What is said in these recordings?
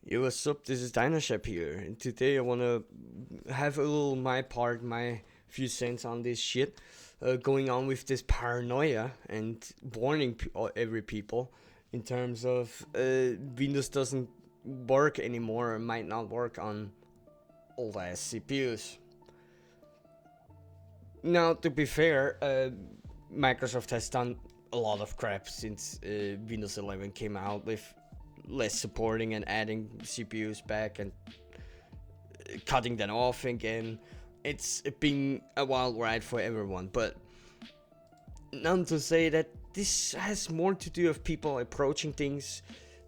Yo, what's up? This is Dinoshep here, and today I wanna have a little my few cents on this shit going on with this paranoia and warning every people in terms of Windows doesn't work anymore or might not work on old ass CPUs. Now, to be fair, Microsoft has done a lot of crap since Windows 11 came out with less supporting and adding CPUs back and cutting them off again. It's been a wild ride for everyone, but none to say that this has more to do with people approaching things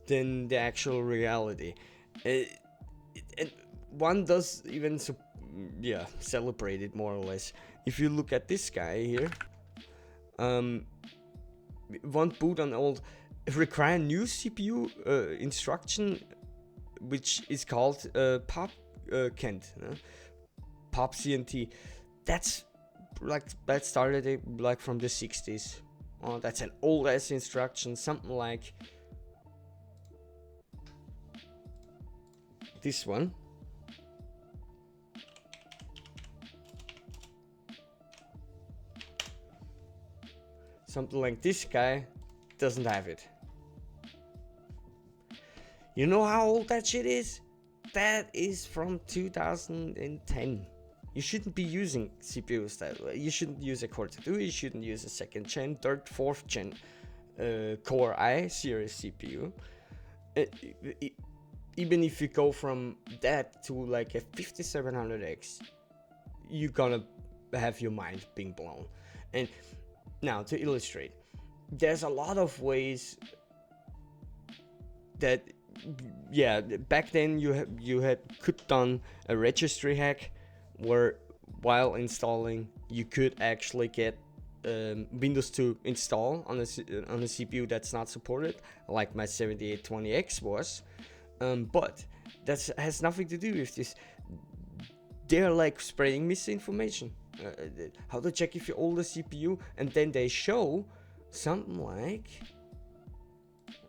than the actual reality. And one does even celebrate it more or less. If you look at this guy here, um, one boot on old require new CPU instruction, which is called pop Kent, pop CNT. That's like that started it like from the 60s. Oh, that's an old ass instruction, something like this one. Something like this guy doesn't have it. You know how old that shit is? That is from 2010. You shouldn't be using CPUs that way. You shouldn't use a Core 2. You shouldn't use a second gen, third, fourth gen Core i series CPU. Even if you go from that to like a 5700X, you're gonna have your mind being blown. And now to illustrate, there's a lot of ways that back then you had could done a registry hack where while installing you could actually get Windows to install on a CPU that's not supported, like my 7820X was, but that has nothing to do with this. They're like spreading misinformation. How to check if you own the CPU, and then they show something like,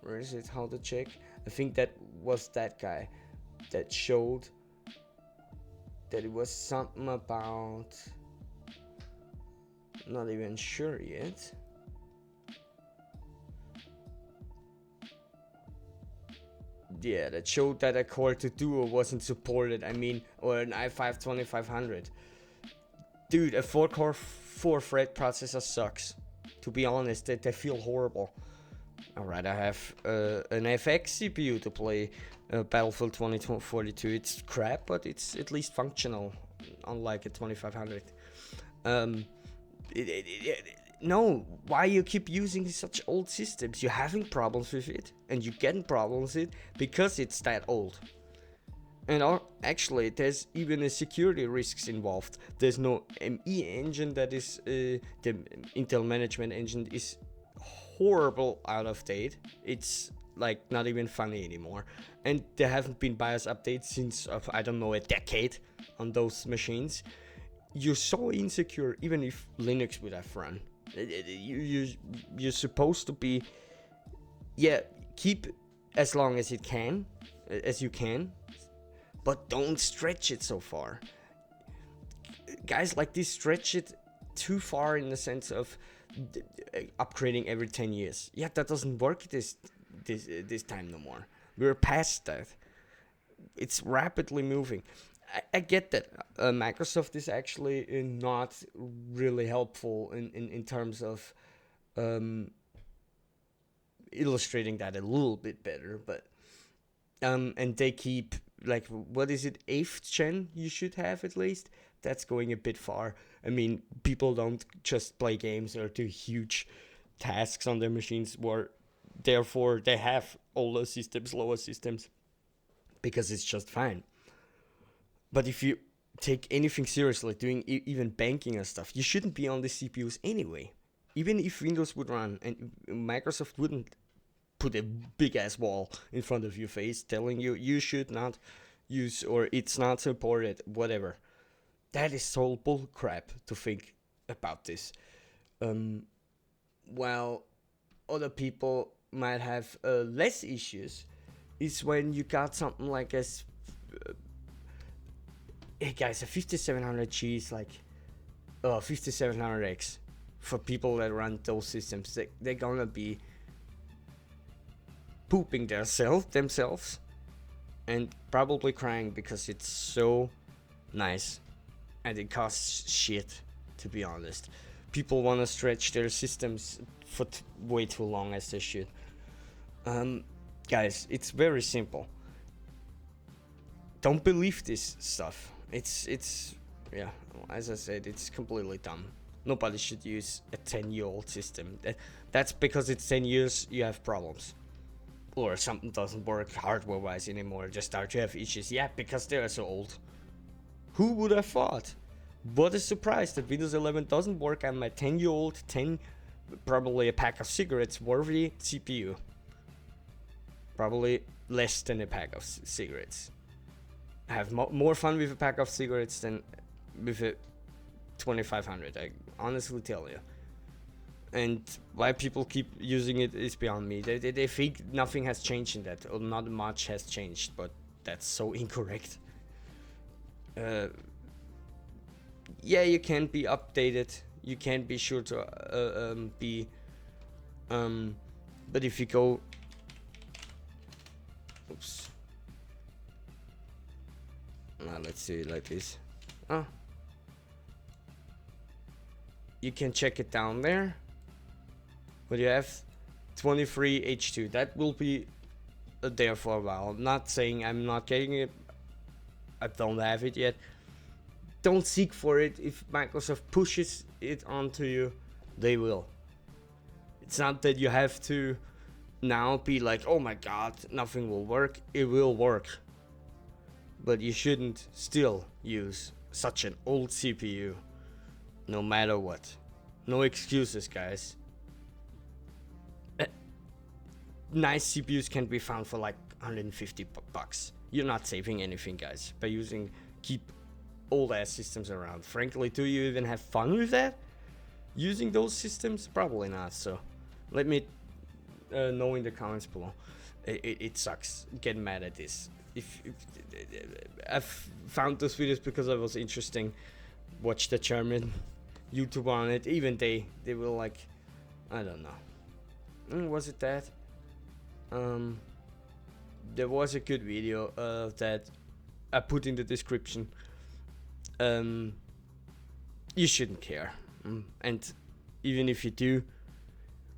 where is it? How to check? I think that was that guy that showed that it was something about, not even sure yet. Yeah, that showed that a Core 2 Duo wasn't supported. I mean, or an i5 2500. Dude, a 4-core 4-thread processor sucks. To be honest, they feel horrible. Alright, I have an FX CPU to play Battlefield 2042. It's crap, but it's at least functional, unlike a 2500. No, why you keep using such old systems? You're having problems with it, and you're getting problems with it because it's that old. And actually, there's even a security risks involved. There's no ME engine that is the Intel management engine is horrible out of date. It's like not even funny anymore. And there haven't been BIOS updates since I don't know, a decade on those machines. You're so insecure, even if Linux would have run. You're supposed to be, keep as long as you can, but don't stretch it so far. Guys like this stretch it too far in the sense of upgrading every 10 years. Yeah, that doesn't work this time no more. We're past that. It's rapidly moving. I get that Microsoft is actually not really helpful in terms of illustrating that a little bit better, but and they keep, like, what is it, 8th gen you should have at least. That's going a bit far. I mean, people don't just play games or do huge tasks on their machines, where therefore they have older systems, lower systems, because it's just fine. But if you take anything seriously, doing even banking and stuff, you shouldn't be on the CPUs anyway. Even if Windows would run and Microsoft wouldn't put a big ass wall in front of your face telling you you should not use, or it's not supported, whatever. That is so bull crap to think about this. While other people might have less issues, is when you got something like hey guys, a 5700G is like 5700X. For people that run those systems, they're gonna be pooping themselves and probably crying because it's so nice and it costs shit, to be honest. People want to stretch their systems for way too long, as they should. Guys, it's very simple. Don't believe this stuff. It's yeah, as I said, it's completely dumb. Nobody should use a 10-year-old system. That's because it's 10 years, you have problems. Or something doesn't work hardware-wise anymore, just start to have issues. Yeah, because they're so old. Who would have thought? What a surprise that Windows 11 doesn't work on my 10-year-old, probably a pack of cigarettes worthy CPU. Probably less than a pack of cigarettes. I have more fun with a pack of cigarettes than with a 2500, I honestly tell you. And why people keep using it is beyond me. They think nothing has changed in that, or not much has changed, but that's so incorrect. Yeah, you can be updated, you can be sure to but if you go, oops, let's see it like this. You can check it down there, but you have 23H2. That will be there for a while. I'm not saying I'm not getting it, I don't have it yet. Don't seek for it. If Microsoft pushes it onto you, they will. It's not that you have to now be like, oh my god, nothing will work. It will work, but you shouldn't still use such an old CPU, no matter what. No excuses, guys. Nice CPUs can be found for like 150 bucks. You're not saving anything, guys, by keep old ass systems around. Frankly, do you even have fun with that? Using those systems? Probably not. So let me know in the comments below. It sucks getting mad at this. If I've found those videos because I was interesting. Watch the German YouTuber on it. Even they were like, I don't know. Was it that? There was a good video that I put in the description. You shouldn't care, and even if you do,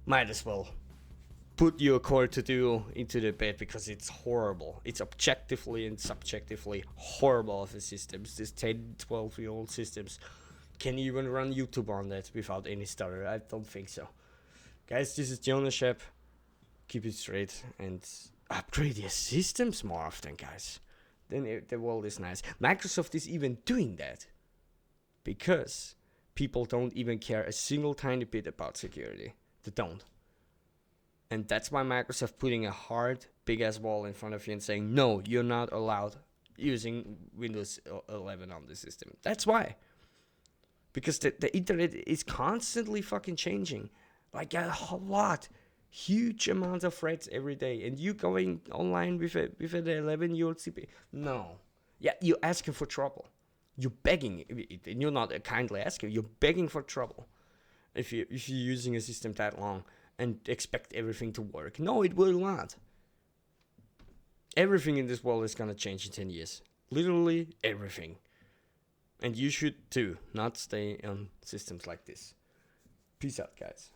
might as well put your Core 2 Duo into the bed, because it's horrible. It's objectively and subjectively horrible of the systems. These 10-12-year-old systems can even run YouTube on that without any stutter. I don't think so. Guys, this is the ownership. Keep it straight and upgrade your systems more often, guys. Then the world is nice. Microsoft is even doing that because people don't even care a single tiny bit about security. They don't. And that's why Microsoft putting a hard, big ass wall in front of you and saying, no, you're not allowed using Windows 11 on the system. That's why. Because the internet is constantly fucking changing. Like a whole lot. Huge amounts of threads every day, and you going online with an 11-year-old CPU? No. Yeah, you're asking for trouble. You're begging, and you're not kindly asking. You're begging for trouble. If you're using a system that long and expect everything to work, no, it will not. Everything in this world is gonna change in 10 years. Literally everything. And you should too, not stay on systems like this. Peace out, guys.